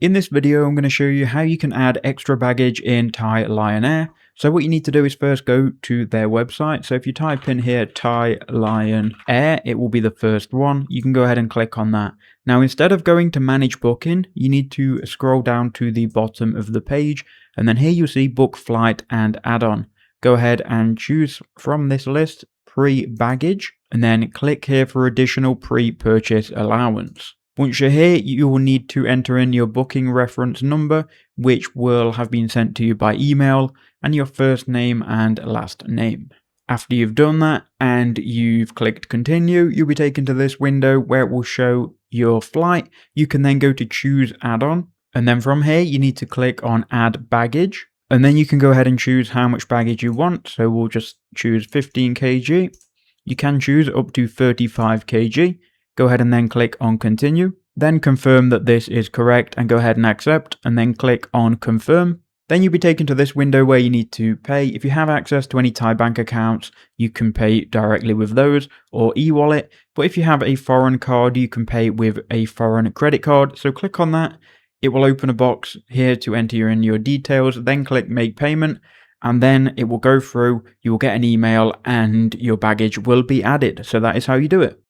In this video, I'm going to show you how you can add extra baggage in Thai Lion Air. So what you need to do is first go to their website. So if you type in here Thai Lion Air, it will be the first one. You can go ahead and click on that. Now, instead of going to manage booking, you need to scroll down to the bottom of the page. And then here you'll see book flight and add-on. Go ahead and choose from this list pre-baggage and then click here for additional pre-purchase allowance. Once you're here, you will need to enter in your booking reference number, which will have been sent to you by email, and your first name and last name. After you've done that and you've clicked continue, you'll be taken to this window where it will show your flight. You can then go to choose add-on, and then from here you need to click on add baggage, and then you can go ahead and choose how much baggage you want. So we'll just choose 15 kg. You can choose up to 35 kg. Go ahead and then click on continue, then confirm that this is correct and go ahead and accept, and then click on confirm. Then you'll be taken to this window where you need to pay. If you have access to any Thai bank accounts, you can pay directly with those or e-wallet. But if you have a foreign card, you can pay with a foreign credit card. So click on that. It will open a box here to enter in your details, then click make payment. And then it will go through, you will get an email and your baggage will be added. So that is how you do it.